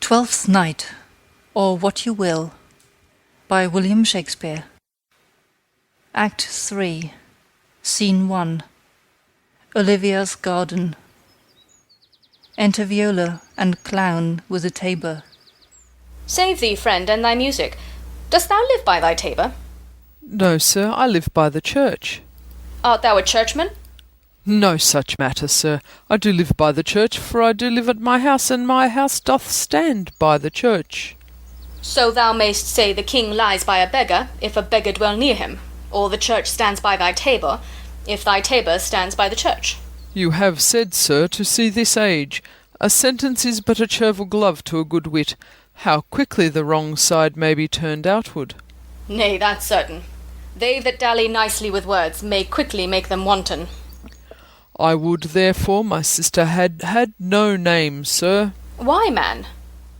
Twelfth Night, or What You Will, by William Shakespeare. Act 3, Scene 1. Olivia's garden. Enter Viola and Clown with a tabor. Save thee, friend, and thy music. Dost thou live by thy tabor? No, sir, I live by the church. Art thou a churchman? No such matter, sir. I do live by the church, for I do live at my house, and my house doth stand by the church. So thou mayst say the king lies by a beggar, if a beggar dwell near him, or the church stands by thy tabor, if thy tabor stands by the church. You have said, sir, to see this age, a sentence is but a chervil glove to a good wit. How quickly the wrong side may be turned outward. Nay, that's certain. They that dally nicely with words may quickly make them wanton. I would, therefore, my sister had no name, sir. Why, man?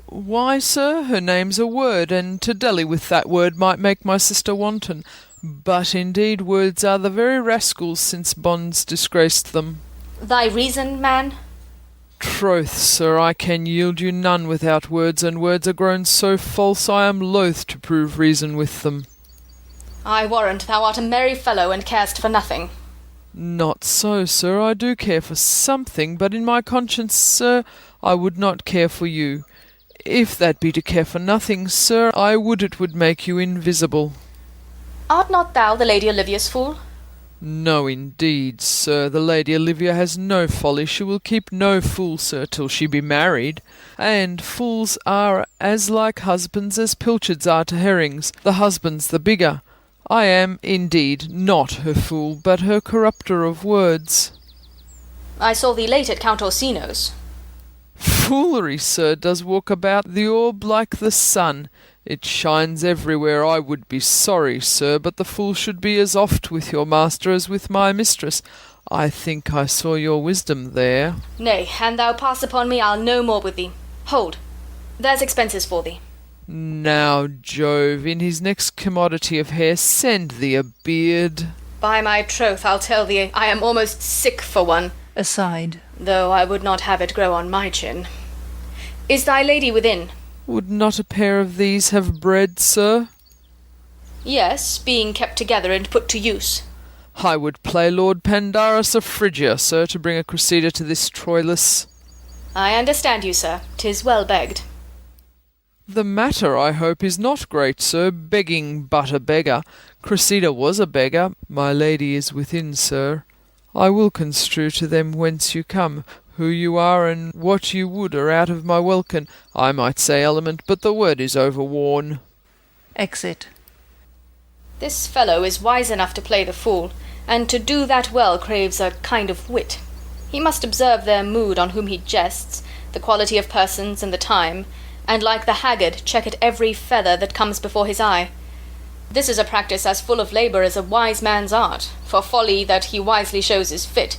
Why, sir, her name's a word, and to dally with that word might make my sister wanton. But indeed words are the very rascals since bonds disgraced them. Thy reason, man? Troth, sir, I can yield you none without words, and words are grown so false I am loath to prove reason with them. I warrant thou art a merry fellow, and carest for nothing. Not so, sir, I do care for something, but in my conscience, sir, I would not care for you. If that be to care for nothing, sir, I would it would make you invisible. Art not thou the Lady Olivia's fool? No, indeed, sir, the Lady Olivia has no folly. She will keep no fool, sir, till she be married. And fools are as like husbands as pilchards are to herrings, the husband's the bigger. I am, indeed, not her fool, but her corrupter of words. I saw thee late at Count Orsino's. Foolery, sir, does walk about the orb like the sun. It shines everywhere. I would be sorry, sir, but the fool should be as oft with your master as with my mistress. I think I saw your wisdom there. Nay, an thou pass upon me, I'll no more with thee. Hold, there's expenses for thee. Now, Jove, in his next commodity of hair, send thee a beard. By my troth, I'll tell thee, I am almost sick for one. Aside. Though I would not have it grow on my chin. Is thy lady within? Would not a pair of these have bread, sir? Yes, being kept together and put to use. I would play Lord Pandarus of Phrygia, sir, to bring a Cressida to this Troilus. I understand you, sir. 'Tis well begged. The matter, I hope, is not great, sir, begging but a beggar. Cressida was a beggar. My lady is within, sir. I will construe to them whence you come, who you are, and what you would are out of my welkin. I might say element, but the word is overworn. Exit. This fellow is wise enough to play the fool, and to do that well craves a kind of wit. He must observe their mood on whom he jests, the quality of persons and the time, and like the haggard check at every feather that comes before his eye. This is a practice as full of labour as a wise man's art, for folly that he wisely shows is fit,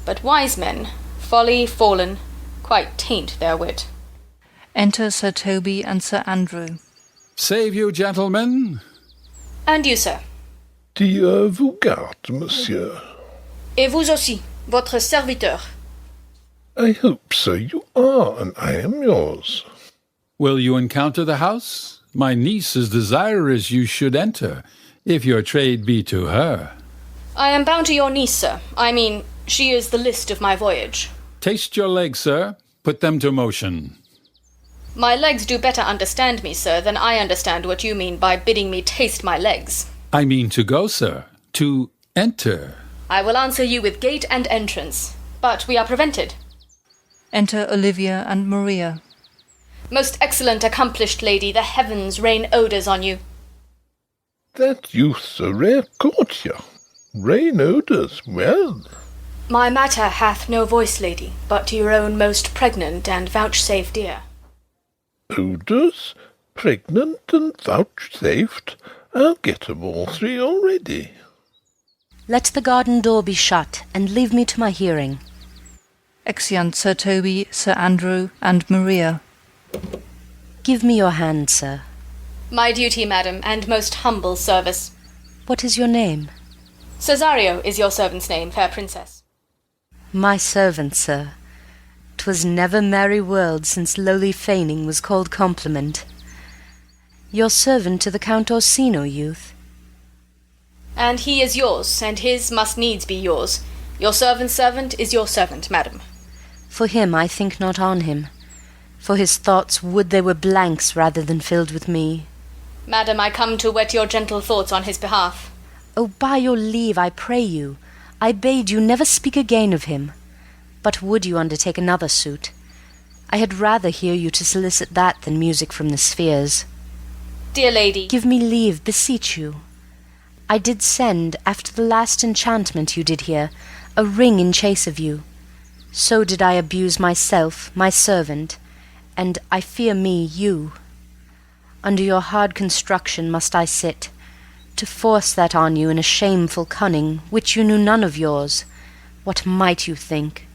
but wise men, folly fallen, quite taint their wit. Enter Sir Toby and Sir Andrew. Save you, gentlemen. And you, sir. Dieu vous garde, monsieur. Et vous aussi, votre serviteur. I hope, sir, you are, and I am yours. Will you encounter the house? My niece is desirous you should enter, if your trade be to her. I am bound to your niece, sir. I mean, she is the list of my voyage. Taste your legs, sir. Put them to motion. My legs do better understand me, sir, than I understand what you mean by bidding me taste my legs. I mean to go, sir. To enter. I will answer you with gate and entrance, but we are prevented. Enter Olivia and Maria. Most excellent, accomplished lady, the heavens rain odours on you. That youth's a rare courtier. Rain odours, well. My matter hath no voice, lady, but to your own most pregnant and vouchsafed ear. Odours, pregnant and vouchsafed, I'll get 'em all three already. Let the garden door be shut, and leave me to my hearing. Exeunt Sir Toby, Sir Andrew, and Maria. Give me your hand, sir. My duty, madam, and most humble service. What is your name? Cesario is your servant's name, fair princess. My servant, sir. 'Twas never merry world since lowly feigning was called compliment. Your servant to the Count Orsino, youth. And he is yours, and his must needs be yours. Your servant's servant is your servant, madam. For him I think not on him. For his thoughts would they were blanks rather than filled with me. Madam, I come to whet your gentle thoughts on his behalf. Oh, by your leave, I pray you, I bade you never speak again of him. But would you undertake another suit? I had rather hear you to solicit that than music from the spheres. Dear lady, Give me leave, beseech you. I did send, after the last enchantment you did here, a ring in chase of you. So did I abuse myself, my servant, and I fear me, you. Under your hard construction must I sit, to force that on you in a shameful cunning, which you knew none of yours. What might you think?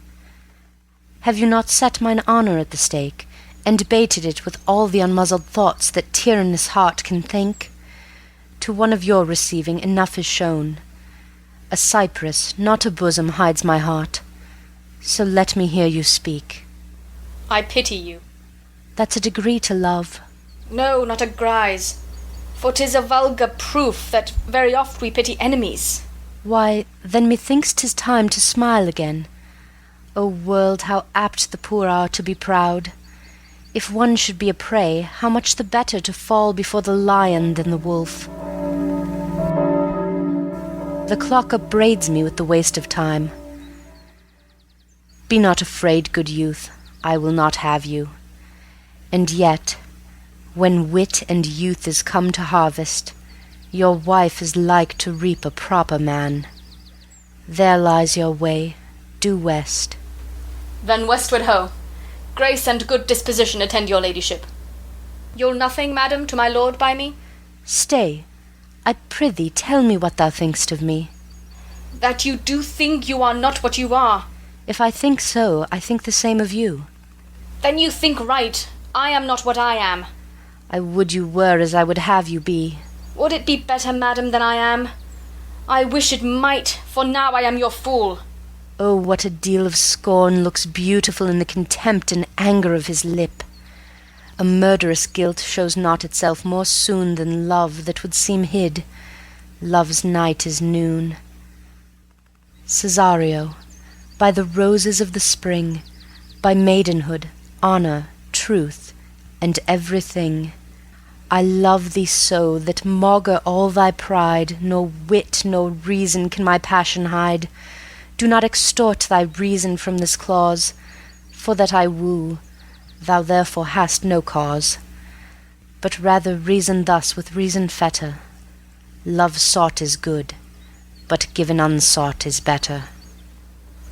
Have you not set mine honour at the stake, and baited it with all the unmuzzled thoughts that tyrannous heart can think? To one of your receiving enough is shown. A cypress, not a bosom, hides my heart. So let me hear you speak. I pity you. That's a degree to love. No, not a grise. For 'tis a vulgar proof that very oft we pity enemies. Why, then methinks 'tis time to smile again. O world, how apt the poor are to be proud! If one should be a prey, how much the better to fall before the lion than the wolf. The clock upbraids me with the waste of time. Be not afraid, good youth, I will not have you. And yet, when wit and youth is come to harvest, your wife is like to reap a proper man. There lies your way, due west. Then westward ho. Grace and good disposition attend your ladyship. You'll nothing, madam, to my lord by me? Stay, I prithee tell me what thou think'st of me. That you do think you are not what you are. If I think so, I think the same of you. Then you think right. I am not what I am. I would you were as I would have you be. Would it be better, madam, than I am? I wish it might, for now I am your fool. Oh, what a deal of scorn looks beautiful in the contempt and anger of his lip. A murderous guilt shows not itself more soon than love that would seem hid. Love's night is noon. Cesario, by the roses of the spring, by maidenhood, honour, truth, and everything, I love thee so that maugre all thy pride, nor wit nor reason can my passion hide. Do not extort thy reason from this clause, for that I woo, thou therefore hast no cause. But rather reason thus with reason fetter. Love sought is good, but given unsought is better.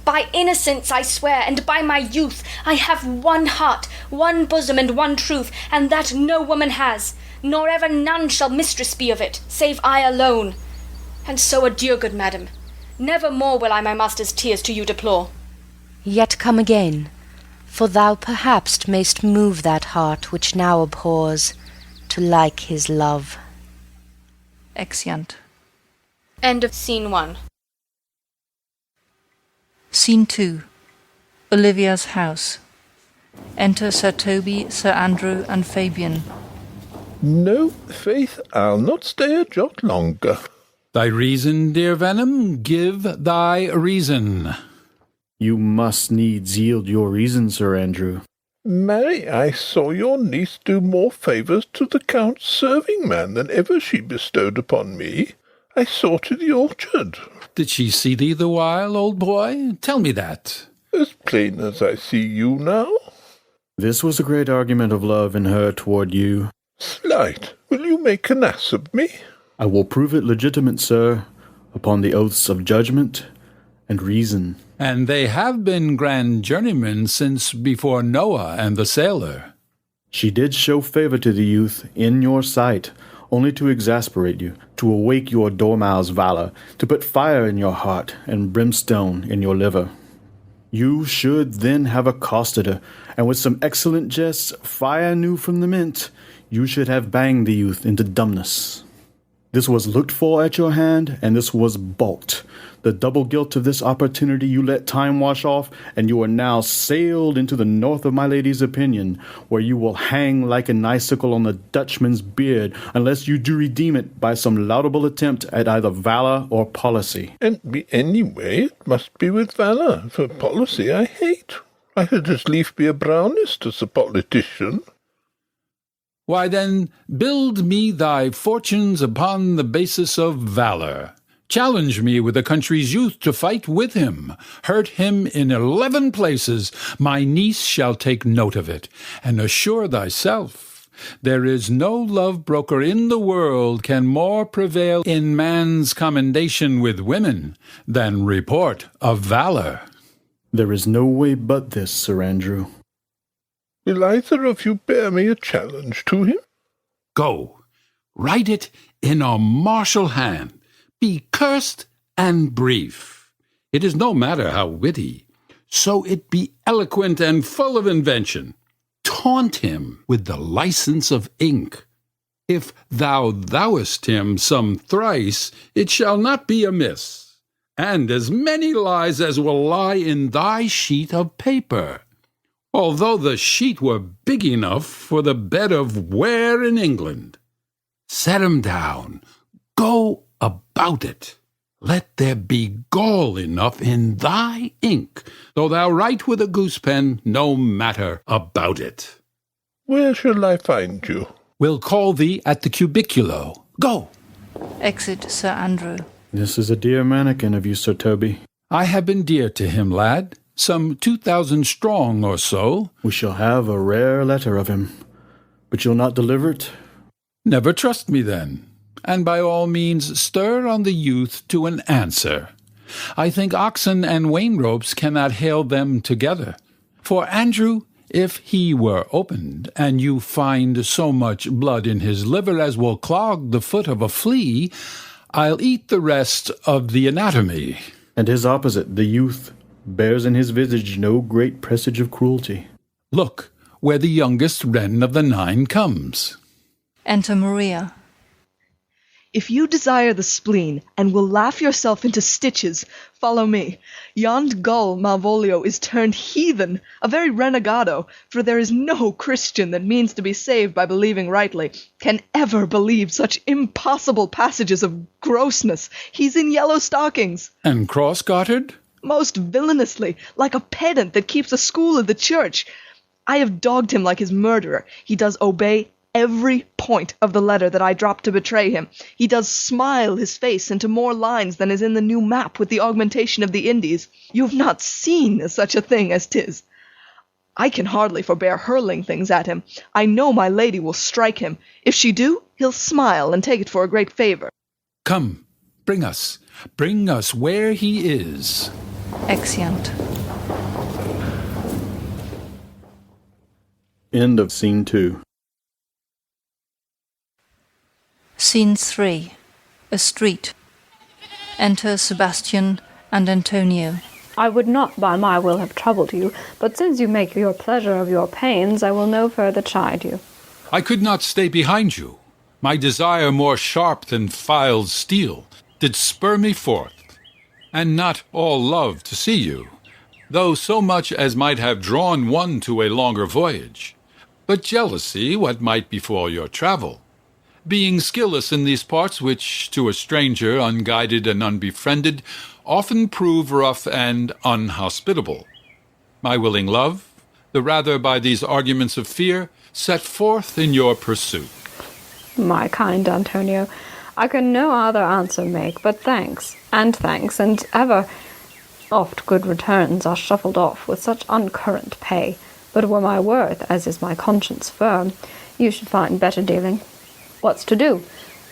By innocence I swear, and by my youth, I have one heart, one bosom, and one truth, and that no woman has, nor ever none shall mistress be of it, save I alone. And so adieu, good madam. Never more will I my master's tears to you deplore. Yet come again, for thou perhaps mayst move that heart which now abhors, to like his love. Exeunt. End of Scene 1. Scene 2. Olivia's house. Enter Sir Toby, Sir Andrew, and Fabian. No, faith, I'll not stay a jot longer. Thy reason, dear Venom, give thy reason. You must needs yield your reason, Sir Andrew. Marry, I saw your niece do more favours to the Count's serving man than ever she bestowed upon me. I saw to the orchard. Did she see thee the while, old boy? Tell me that. As plain as I see you now. This was a great argument of love in her toward you. Slight, will you make an ass of me? I will prove it legitimate, sir, upon the oaths of judgment and reason. And they have been grand journeymen since before Noah and the sailor. She did show favour to the youth in your sight, only to exasperate you, to awake your dormouse valour, to put fire in your heart and brimstone in your liver. You should then have accosted her, and with some excellent jests, fire new from the mint, you should have banged the youth into dumbness. This was looked for at your hand, and this was balked. The double guilt of this opportunity you let time wash off, and you are now sailed into the north of my lady's opinion, where you will hang like an icicle on the Dutchman's beard, unless you do redeem it by some laudable attempt at either valour or policy. And be any way, it must be with valour, for policy I hate. I had as lief be a Brownist as a politician. Why then, build me thy fortunes upon the basis of valour. Challenge me with the country's youth to fight with him. Hurt him in 11 places. My niece shall take note of it, and assure thyself, there is no love-broker in the world can more prevail in man's commendation with women than report of valour. There is no way but this, Sir Andrew. Will either of you bear me a challenge to him? Go, write it in a martial hand. Be cursed and brief. It is no matter how witty, so it be eloquent and full of invention. Taunt him with the license of ink. If thou thouest him some thrice, it shall not be amiss, and as many lies as will lie in thy sheet of paper, although the sheet were big enough for the bed of Ware in England. Set 'em down. Go about it. Let there be gall enough in thy ink, though thou write with a goose pen, no matter about it. Where shall I find you? We'll call thee at the cubiculo. Go. Exit Sir Andrew. This is a dear mannikin of you, Sir Toby. I have been dear to him, lad. Some 2,000 strong or so. We shall have a rare letter of him. But you'll not deliver it? Never trust me then, and by all means stir on the youth to an answer. I think oxen and wain ropes cannot hale them together. For Andrew, if he were opened, and you find so much blood in his liver as will clog the foot of a flea, I'll eat the rest of the anatomy. And his opposite, the youth, bears in his visage no great presage of cruelty. Look, where the youngest wren of the 9 comes. Enter Maria. If you desire the spleen, and will laugh yourself into stitches, follow me. Yond gull Malvolio is turned heathen, a very renegado, for there is no Christian that means to be saved by believing rightly, can ever believe such impossible passages of grossness. He's in yellow stockings. And cross-gartered? Most villainously, like a pedant that keeps a school of the church. I have dogged him like his murderer. He does obey every point of the letter that I dropped to betray him. He does smile his face into more lines than is in the new map with the augmentation of the Indies. You have not seen such a thing as 'tis. I can hardly forbear hurling things at him. I know my lady will strike him. If she do, he'll smile and take it for a great favour. Come, bring us where he is. Exeunt. End of Scene 2. Scene 3. A street. Enter Sebastian and Antonio. I would not by my will have troubled you, but since you make your pleasure of your pains, I will no further chide you. I could not stay behind you. My desire more sharp than filed steel did spur me forth, and not all love to see you, though so much as might have drawn one to a longer voyage, but jealousy what might befall your travel, being skilless in these parts which, to a stranger unguided and unbefriended, often prove rough and unhospitable. My willing love, the rather by these arguments of fear, set forth in your pursuit. My kind Antonio, I can no other answer make but thanks, and ever oft good returns are shuffled off with such uncurrent pay. But were my worth, as is my conscience firm, you should find better dealing. What's to do?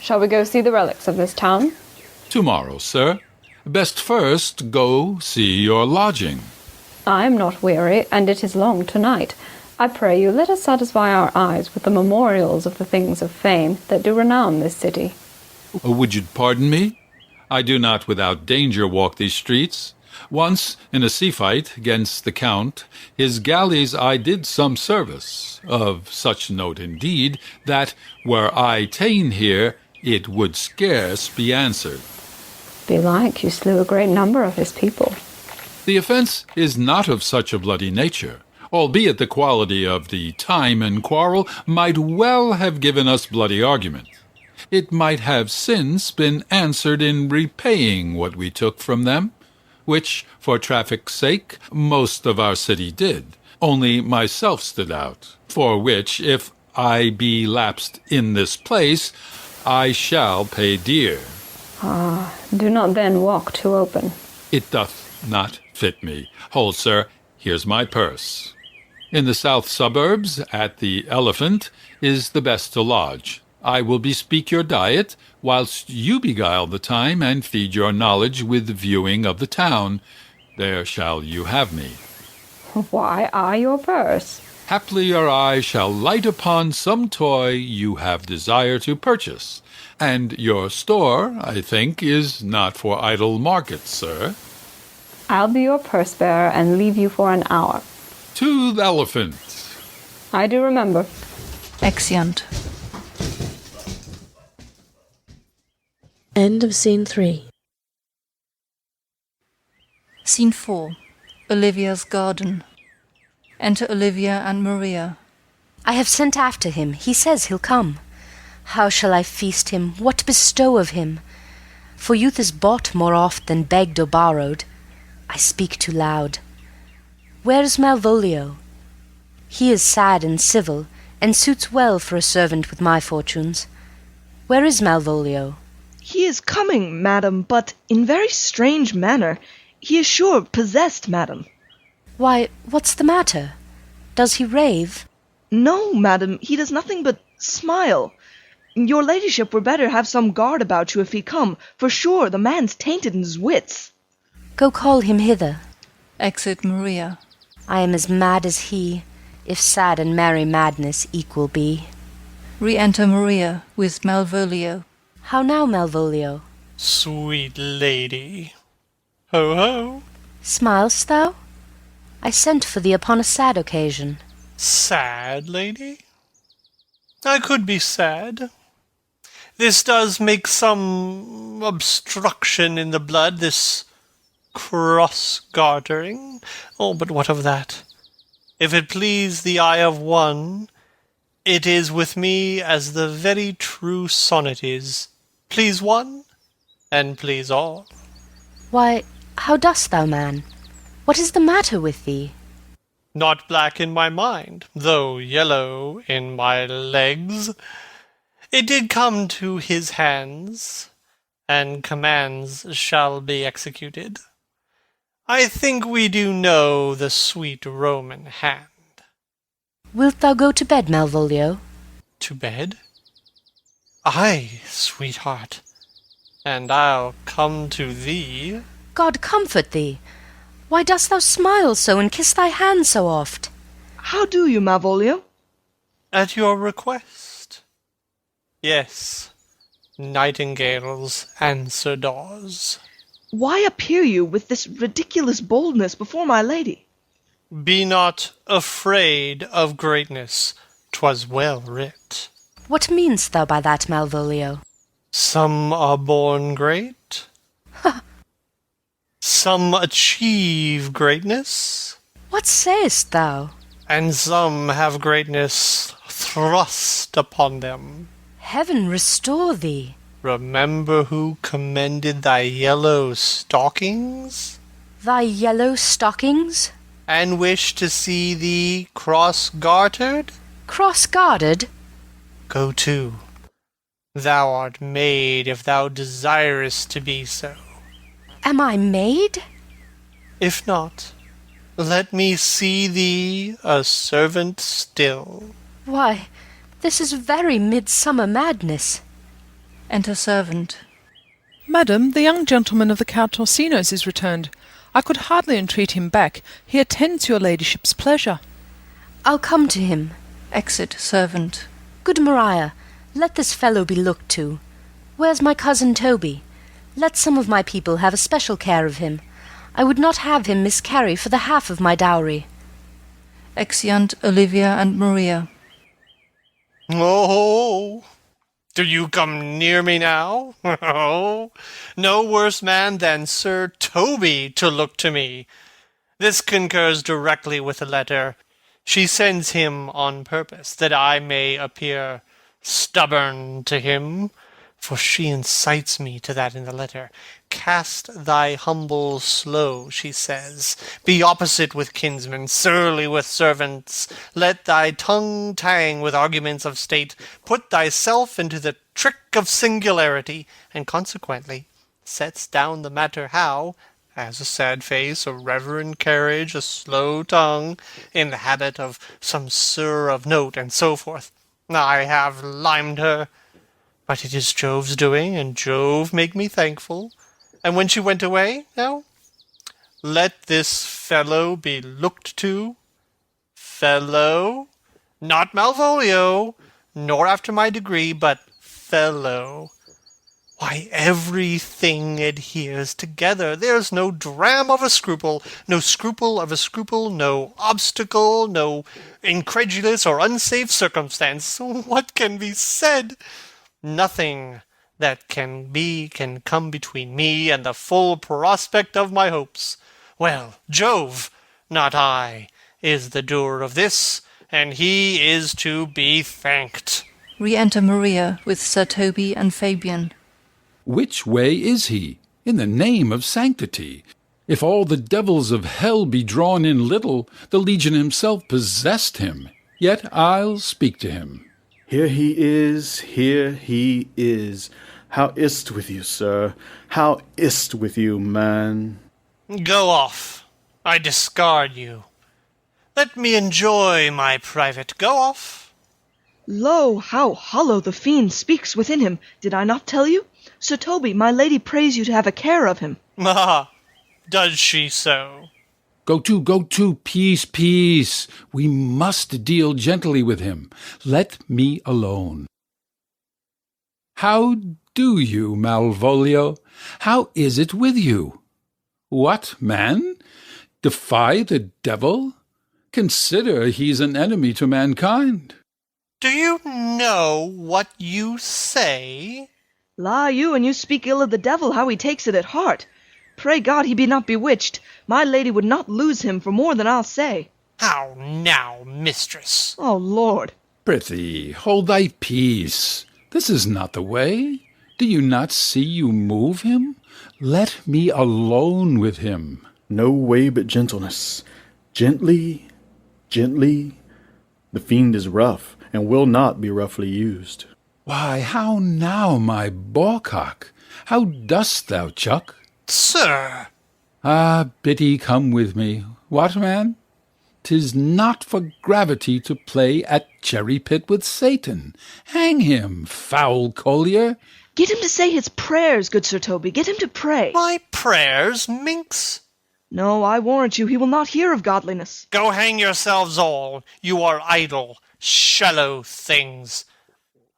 Shall we go see the relics of this town? Tomorrow, sir. Best first go see your lodging. I am not weary, and it is long tonight. I pray you, let us satisfy our eyes with the memorials of the things of fame that do renown this city. Would you pardon me? I do not without danger walk these streets. Once, in a sea-fight against the Count, his galleys I did some service, of such note indeed, that, were I ta'en here, it would scarce be answered. Belike you slew a great number of his people. The offence is not of such a bloody nature, albeit the quality of the time and quarrel might well have given us bloody argument. It might have since been answered in repaying what we took from them, which, for traffic's sake, most of our city did. Only myself stood out, for which, if I be lapsed in this place, I shall pay dear. Do not then walk too open. It doth not fit me. Hold, sir, here's my purse. In the south suburbs, at the Elephant, is the best to lodge. I will bespeak your diet, whilst you beguile the time and feed your knowledge with viewing of the town. There shall you have me. Why, I your purse. Haply your eye shall light upon some toy you have desire to purchase, and your store, I think, is not for idle market, sir. I'll be your purse-bearer and leave you for an hour. To the Elephant. I do remember. Exeunt. End of Scene 3. Scene 4. Olivia's garden. Enter Olivia and Maria. I have sent after him. He says he'll come. How shall I feast him? What bestow of him? For youth is bought more oft than begged or borrowed. I speak too loud. Where is Malvolio? He is sad and civil, and suits well for a servant with my fortunes. Where is Malvolio? He is coming, madam, but in very strange manner. He is sure possessed, madam. Why, what's the matter? Does he rave? No, madam, he does nothing but smile. Your ladyship were better have some guard about you if he come, for sure the man's tainted in his wits. Go call him hither. Exit Maria. I am as mad as he, if sad and merry madness equal be. Re-enter Maria with Malvolio. How now, Malvolio? Sweet lady. Ho, ho. Smilest thou? I sent for thee upon a sad occasion. Sad, lady? I could be sad. This does make some obstruction in the blood, this cross-gartering. Oh, but what of that? If it please the eye of one, it is with me as the very true sonnet is. Please one, and please all. Why, how dost thou, man? What is the matter with thee? Not black in my mind, though yellow in my legs. It did come to his hands, and commands shall be executed. I think we do know the sweet Roman hand. Wilt thou go to bed, Malvolio? To bed? Aye, sweetheart, and I'll come to thee. God comfort thee! Why dost thou smile so and kiss thy hand so oft? How do you, Malvolio? At your request. Yes, nightingales answer daws. Why appear you with this ridiculous boldness before my lady? Be not afraid of greatness, 'twas well writ. What mean'st thou by that, Malvolio? Some are born great. Some achieve greatness. What sayest thou? And some have greatness thrust upon them. Heaven restore thee! Remember who commended thy yellow stockings? Thy yellow stockings? And wished to see thee cross-gartered? Cross-guarded? Go to. Thou art made if thou desirest to be so. Am I maid? If not, let me see thee a servant still. Why, this is very midsummer madness. Enter servant. Madam, the young gentleman of the Count Orsino's is returned. I could hardly entreat him back. He attends your ladyship's pleasure. I'll come to him. Exit servant. Good Maria, let this fellow be looked to. Where's my cousin Toby? Let some of my people have a special care of him. I would not have him miscarry for the half of my dowry. Exeunt Olivia and Maria. Oh, Do you come near me now? Oh, no worse man than Sir Toby to look to me. This concurs directly with the letter. She sends him on purpose, that I may appear stubborn to him, for she incites me to that in the letter. Cast thy humble slow, she says. Be opposite with kinsmen, surly with servants. Let thy tongue tang with arguments of state. Put thyself into the trick of singularity, and consequently sets down the matter how, as a sad face, a reverend carriage, a slow tongue, in the habit of some sir of note, and so forth. I have limed her, but it is Jove's doing, and Jove make me thankful. And when she went away, now, let this fellow be looked to. Fellow, not Malvolio, nor after my degree, but fellow. Why, everything adheres together. There's no dram of a scruple, no scruple of a scruple, no obstacle, no incredulous or unsafe circumstance. What can be said? Nothing that can come between me and the full prospect of my hopes. Well, Jove, not I, is the doer of this, and he is to be thanked. Re-enter Maria with Sir Toby and Fabian. Which way is he, in the name of sanctity? If all the devils of hell be drawn in little, the legion himself possessed him. Yet I'll speak to him. Here he is, here he is. How is't with you, sir? How is't with you, man? Go off. I discard you. Let me enjoy my private. Go off. Lo, how hollow the fiend speaks within him! Did I not tell you? Sir Toby, my lady prays you to have a care of him. Ah, does she so? Go to, peace, peace. We must deal gently with him. Let me alone. How do you, Malvolio? How is it with you? What, man? Defy the devil? Consider he's an enemy to mankind. Do you know what you say? La you, and you speak ill of the devil, how he takes it at heart. Pray God he be not bewitched. My lady would not lose him for more than I'll say. How now, mistress? Oh, Lord. Prithee, hold thy peace. This is not the way. Do you not see you move him? Let me alone with him. No way but gentleness. Gently, gently. The fiend is rough, and will not be roughly used. Why, how now, my bawcock? How dost thou, Chuck? Sir! Ah, Biddy, come with me. What, man? 'Tis not for gravity to play at cherry pit with Satan. Hang him, foul collier. Get him to say his prayers, good Sir Toby. Get him to pray. My prayers, minx? No, I warrant you, he will not hear of godliness. Go hang yourselves all. You are idle, shallow things.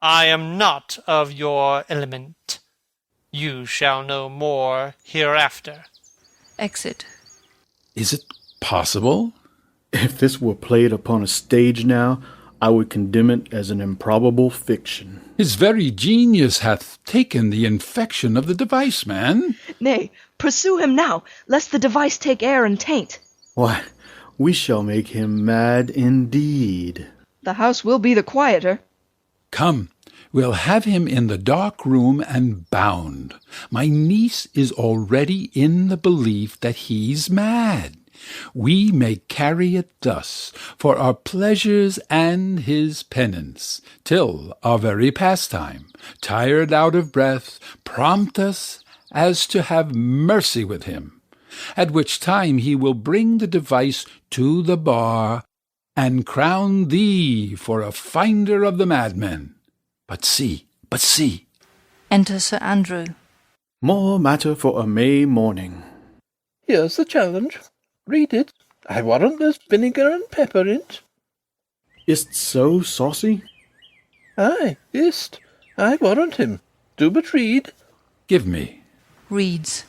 I am not of your element. You shall know more hereafter. Exit. Is it possible? If this were played upon a stage now, I would condemn it as an improbable fiction. His very genius hath taken the infection of the device, man. Nay, pursue him now, lest the device take air and taint. Why, we shall make him mad indeed. The house will be the quieter. Come, we'll have him in the dark room and bound. My niece is already in the belief that he's mad. We may carry it thus, for our pleasures and his penance, till our very pastime, tired out of breath, prompt us as to have mercy with him, at which time he will bring the device to the bar, and crown thee for a finder of the madmen. But see. Enter Sir Andrew. More matter for a May morning. Here's the challenge. Read it. I warrant there's vinegar and pepper in't. Is't so, saucy? Aye, is't. I warrant him. Do but read. Give me. Reads.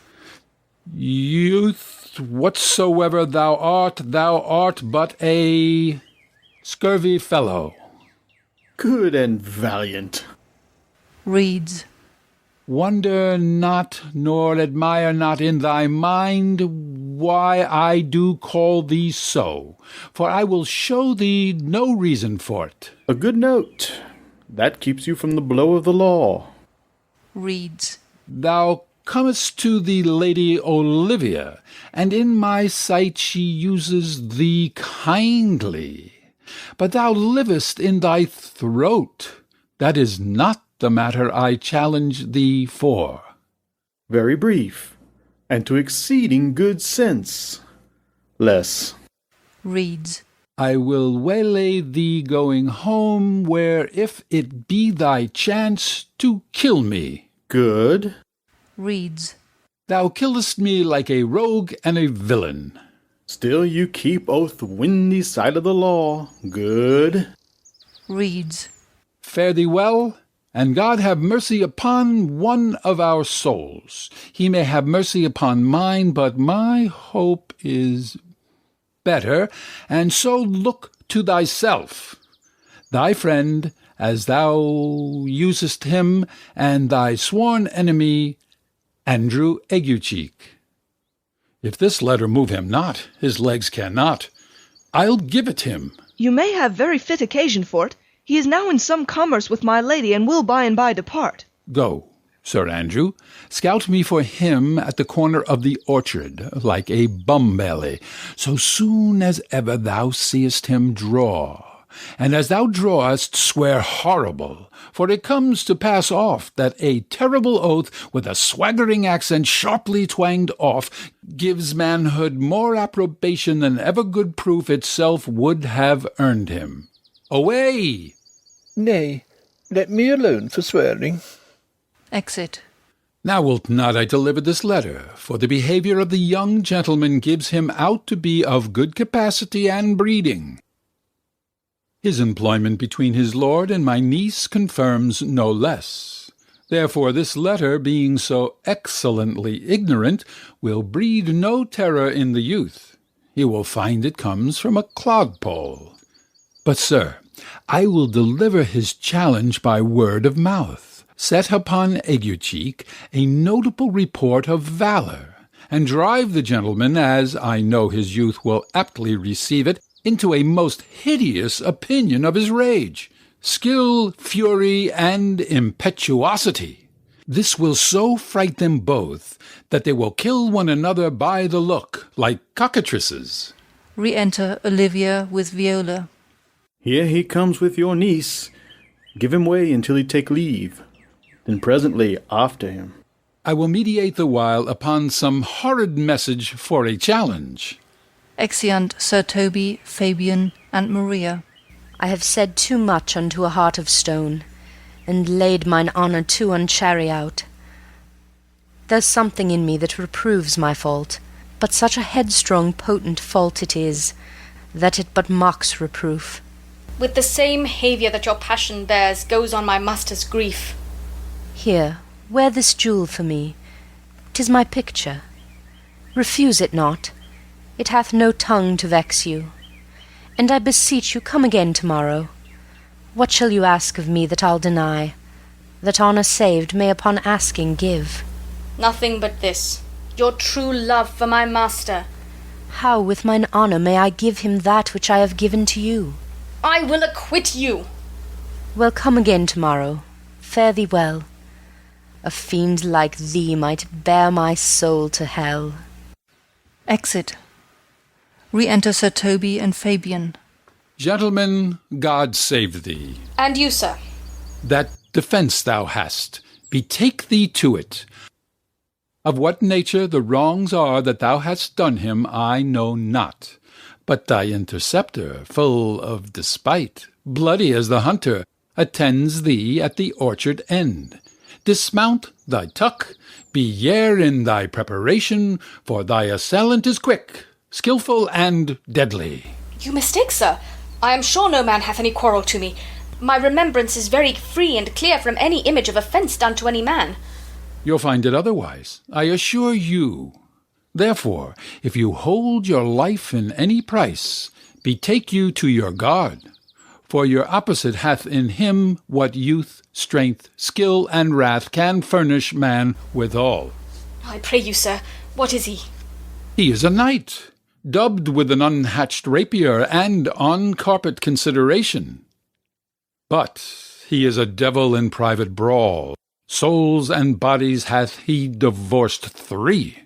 Youth, whatsoever thou art but a scurvy fellow. Good and valiant. Reads. Wonder not, nor admire not in thy mind why I do call thee so, for I will show thee no reason for't. A good note. That keeps you from the blow of the law. Reads. Thou comest to the Lady Olivia, and in my sight she uses thee kindly. But thou livest in thy throat. That is not the matter I challenge thee for. Very brief, and to exceeding good sense. Less. Reads. I will waylay thee going home, where if it be thy chance to kill me. Good. Reads. Thou killest me like a rogue and a villain. Still you keep oath windy side of the law. Good. Reads. Fare thee well, and God have mercy upon one of our souls. He may have mercy upon mine, but my hope is better, and so look to thyself. Thy friend, as thou usest him, and thy sworn enemy, Andrew Aguecheek. If this letter move him not, his legs cannot. I'll give it him. You may have very fit occasion for't. He is now in some commerce with my lady, and will by and by depart. Go, Sir Andrew, scout me for him at the corner of the orchard, like a bumbelly, so soon as ever thou seest him draw. And as thou drawest, swear horrible, for it comes to pass oft that a terrible oath, with a swaggering accent sharply twanged off, gives manhood more approbation than ever good proof itself would have earned him. Away! Nay, let me alone for swearing. Exit. Now wilt not I deliver this letter, for the behaviour of the young gentleman gives him out to be of good capacity and breeding. His employment between his lord and my niece confirms no less. Therefore this letter, being so excellently ignorant, will breed no terror in the youth. He will find it comes from a clodpole. But, sir, I will deliver his challenge by word of mouth, set upon Aguecheek a notable report of valour, and drive the gentleman, as I know his youth will aptly receive it, into a most hideous opinion of his rage, skill, fury, and impetuosity. This will so fright them both that they will kill one another by the look, like cockatrices. Re-enter Olivia with Viola. Here he comes with your niece. Give him way until he take leave. Then presently after him. I will mediate the while upon some horrid message for a challenge. Exeunt Sir Toby, Fabian, and Maria. I have said too much unto a heart of stone, and laid mine honour too unchary out. There's something in me that reproves my fault, but such a headstrong potent fault it is, that it but mocks reproof. With the same haviour that your passion bears goes on my master's grief. Here, wear this jewel for me. 'Tis my picture. Refuse it not. It hath no tongue to vex you. And I beseech you come again tomorrow. What shall you ask of me that I'll deny? That honour saved may upon asking give. Nothing but this, your true love for my master. How with mine honour may I give him that which I have given to you? I will acquit you. Well, come again tomorrow. Fare thee well. A fiend like thee might bear my soul to hell. Exit. Re-enter Sir Toby and Fabian. Gentlemen, God save thee. And you, sir. That defence thou hast, betake thee to it. Of what nature the wrongs are that thou hast done him, I know not. But thy interceptor, full of despite, bloody as the hunter, attends thee at the orchard end. Dismount thy tuck, be yare in thy preparation, for thy assailant is quick, skilful, and deadly. You mistake, sir. I am sure no man hath any quarrel to me. My remembrance is very free and clear from any image of offence done to any man. You'll find it otherwise, I assure you. Therefore, if you hold your life in any price, betake you to your guard. For your opposite hath in him what youth, strength, skill, and wrath can furnish man withal. I pray you, sir, what is he? He is a knight, dubbed with an unhatched rapier and on carpet consideration. But he is a devil in private brawl. Souls and bodies hath he divorced 3.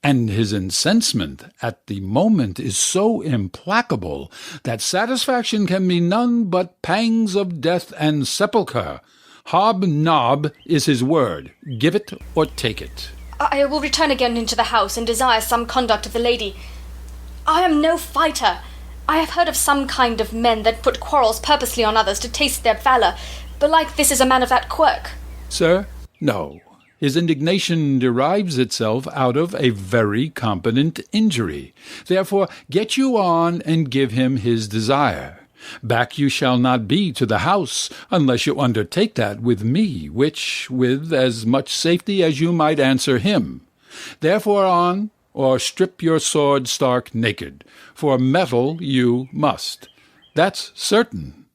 And his incensement at the moment is so implacable that satisfaction can be none but pangs of death and sepulchre. Hobnob is his word. Give it or take it. I will return again into the house and desire some conduct of the lady. I am no fighter. I have heard of some kind of men that put quarrels purposely on others to taste their valour. Belike this is a man of that quirk. Sir, no. His indignation derives itself out of a very competent injury. Therefore get you on and give him his desire. Back you shall not be to the house, unless you undertake that with me, which with as much safety as you might answer him. Therefore on, or strip your sword stark naked, for metal you must. That's certain.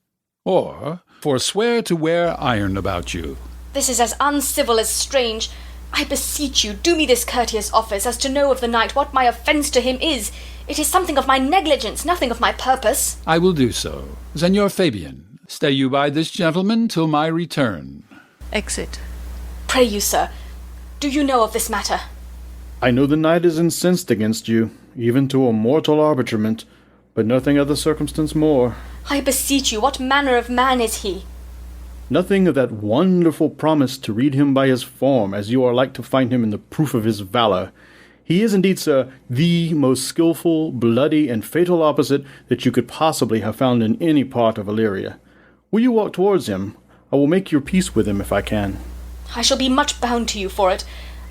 Or forswear to wear iron about you. This is as uncivil as strange. I beseech you, do me this courteous office, as to know of the knight what my offence to him is. It is something of my negligence, nothing of my purpose. I will do so. Señor Fabian, stay you by this gentleman till my return. Exit. Pray you, sir, do you know of this matter? I know the knight is incensed against you, even to a mortal arbitrament, but nothing of the circumstance more. I beseech you, what manner of man is he? Nothing of that wonderful promise to read him by his form, as you are like to find him in the proof of his valour. He is indeed, sir, the most skilful, bloody, and fatal opposite that you could possibly have found in any part of Illyria. Will you walk towards him? I will make your peace with him if I can. I shall be much bound to you for it.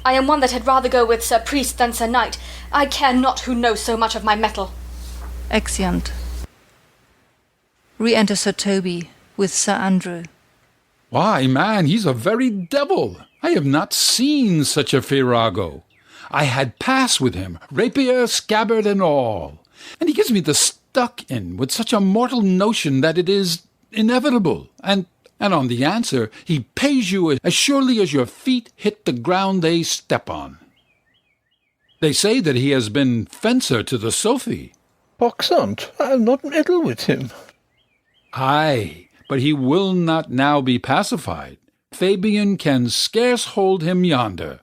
I am one that had rather go with Sir Priest than Sir Knight. I care not who knows so much of my mettle. Exeunt. Re-enter Sir Toby with Sir Andrew. Why, man, he's a very devil. I have not seen such a virago. I had pass with him, rapier, scabbard, and all. And he gives me the stuck-in with such a mortal notion that it is inevitable. And on the answer, he pays you as surely as your feet hit the ground they step on. They say that he has been fencer to the Sophie. Poxont, I'll not meddle with him. Aye, but he will not now be pacified. Fabian can scarce hold him yonder.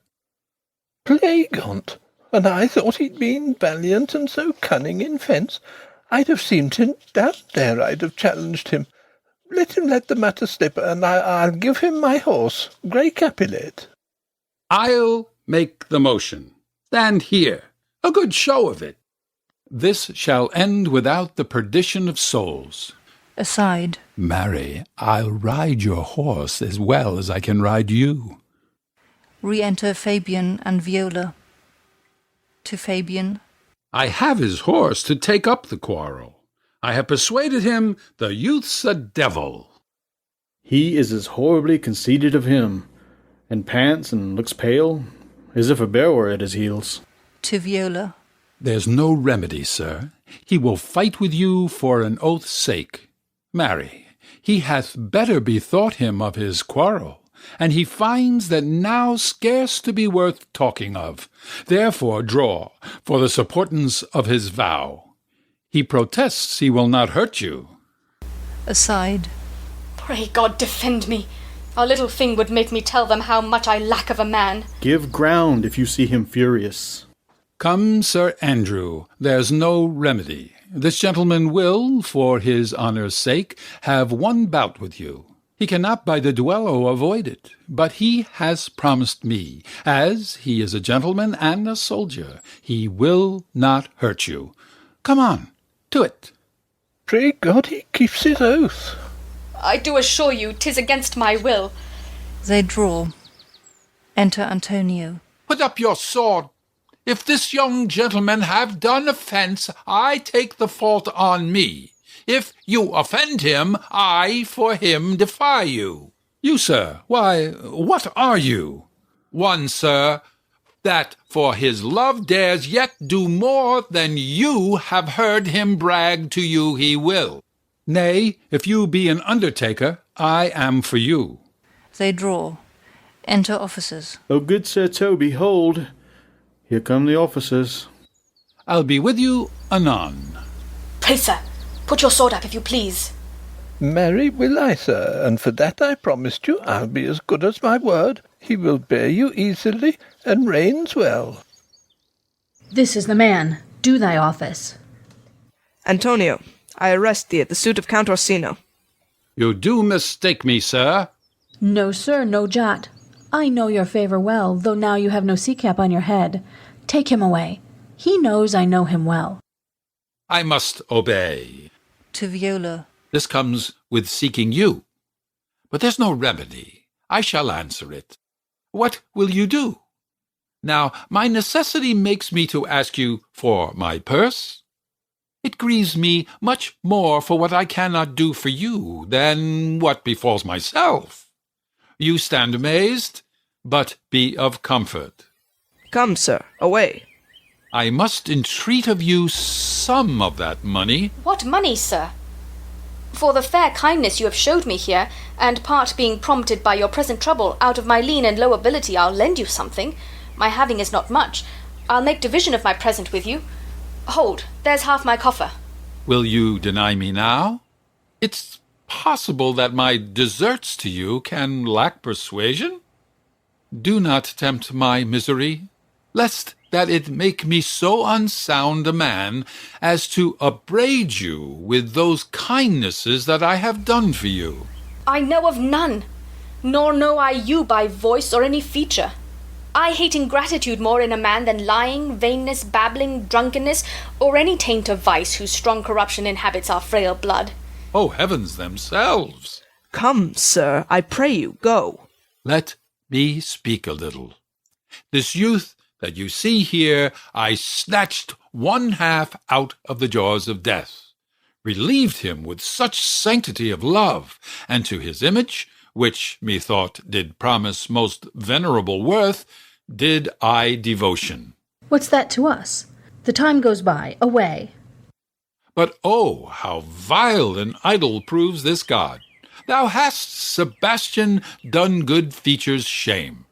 Plague on't, and I thought he'd been valiant and so cunning in fence. I'd have seemed him down there, I'd have challenged him. Let him let the matter slip, and I'll give him my horse, Grey Capilet. I'll make the motion. Stand here, a good show of it. This shall end without the perdition of souls. Aside. Marry, I'll ride your horse as well as I can ride you. Re-enter Fabian and Viola. To Fabian. I have his horse to take up the quarrel. I have persuaded him the youth's a devil. He is as horribly conceited of him, and pants and looks pale, as if a bear were at his heels. To Viola. There's no remedy, sir. He will fight with you for an oath's sake. Marry, he hath better bethought him of his quarrel, and he finds that now scarce to be worth talking of. Therefore draw for the supportance of his vow. He protests he will not hurt you. Aside. Pray God defend me. Our little thing would make me tell them how much I lack of a man. Give ground if you see him furious. Come, Sir Andrew, there's no remedy. This gentleman will, for his honour's sake, have one bout with you. He cannot by the duello avoid it, but he has promised me, as he is a gentleman and a soldier, he will not hurt you. Come on, to it. Pray God he keeps his oath. I do assure you 'tis against my will. They draw. Enter Antonio. Put up your sword. If this young gentleman have done offence, I take the fault on me. If you offend him, I for him defy you. You, sir, why, what are you? One, sir, that for his love dares yet do more than you have heard him brag to you he will. Nay, if you be an undertaker, I am for you. They draw. Enter officers. O good Sir Toby, hold. Here come the officers. I'll be with you anon. Pray, sir, put your sword up, if you please. Marry will I, sir, and for that I promised you I'll be as good as my word. He will bear you easily, and reigns well. This is the man. Do thy office. Antonio, I arrest thee at the suit of Count Orsino. You do mistake me, sir. No, sir, no jot. I know your favour well, though now you have no sea cap on your head. Take him away. He knows I know him well. I must obey. To Viola. This comes with seeking you. But there's no remedy. I shall answer it. What will you do? Now, my necessity makes me to ask you for my purse. It grieves me much more for what I cannot do for you than what befalls myself. You stand amazed, but be of comfort. Come, sir, away. I must entreat of you some of that money. What money, sir? For the fair kindness you have showed me here, and part being prompted by your present trouble, out of my lean and low ability I'll lend you something. My having is not much. I'll make division of my present with you. Hold, there's half my coffer. Will you deny me now? It's possible that my deserts to you can lack persuasion. Do not tempt my misery, lest that it make me so unsound a man as to upbraid you with those kindnesses that I have done for you. I know of none, nor know I you by voice or any feature. I hate ingratitude more in a man than lying, vainness, babbling, drunkenness, or any taint of vice whose strong corruption inhabits our frail blood. Oh, heavens themselves! Come, sir, I pray you, go. Let me speak a little. This youth that you see here, I snatched one half out of the jaws of death, relieved him with such sanctity of love, and to his image, which methought did promise most venerable worth, did I devotion. What's that to us? The time goes by. Away. But oh, how vile and idle proves this god! Thou hast, Sebastian, done good features shame.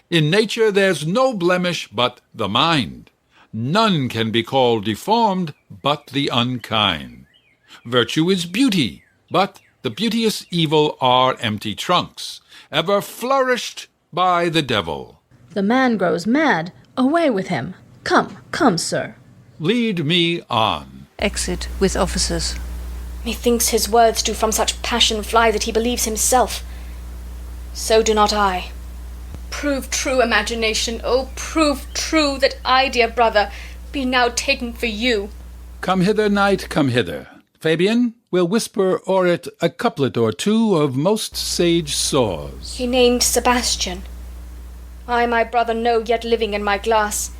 In nature there's no blemish but the mind. None can be called deformed but the unkind. Virtue is beauty, but the beauteous evil are empty trunks, ever flourished by the devil. The man grows mad. Away with him. Come, come, sir. Lead me on. Exit with officers. Methinks his words do from such passion fly that he believes himself. So do not I. Prove true, imagination, oh, prove true that I, dear brother, be now taken for you. Come hither, knight, come hither. Fabian, we'll whisper o'er it a couplet or two of most sage saws. He named Sebastian. I my brother know yet living in my glass.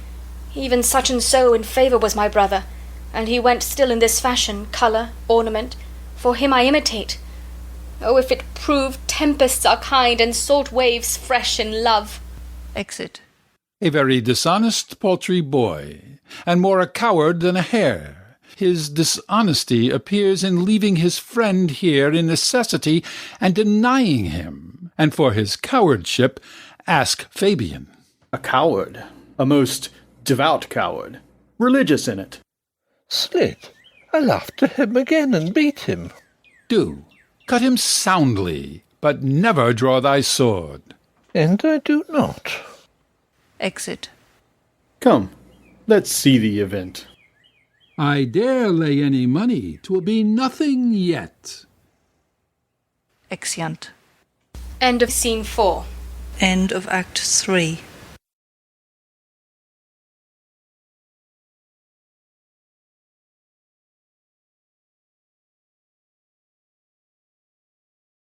Even such and so in favour was my brother, and he went still in this fashion, colour, ornament, for him I imitate. Oh, if it prove tempests are kind and salt waves fresh in love. Exit. A very dishonest, paltry boy, and more a coward than a hare. His dishonesty appears in leaving his friend here in necessity and denying him, and for his cowardship ask Fabian. A coward. A most devout coward. Religious in it. Slit, I'll after him again and beat him. Do. Cut him soundly, but never draw thy sword. And I do not. Exit. Come, let's see the event. I dare lay any money 'twill be nothing yet. Exeunt. End of Scene 4. End of Act 3.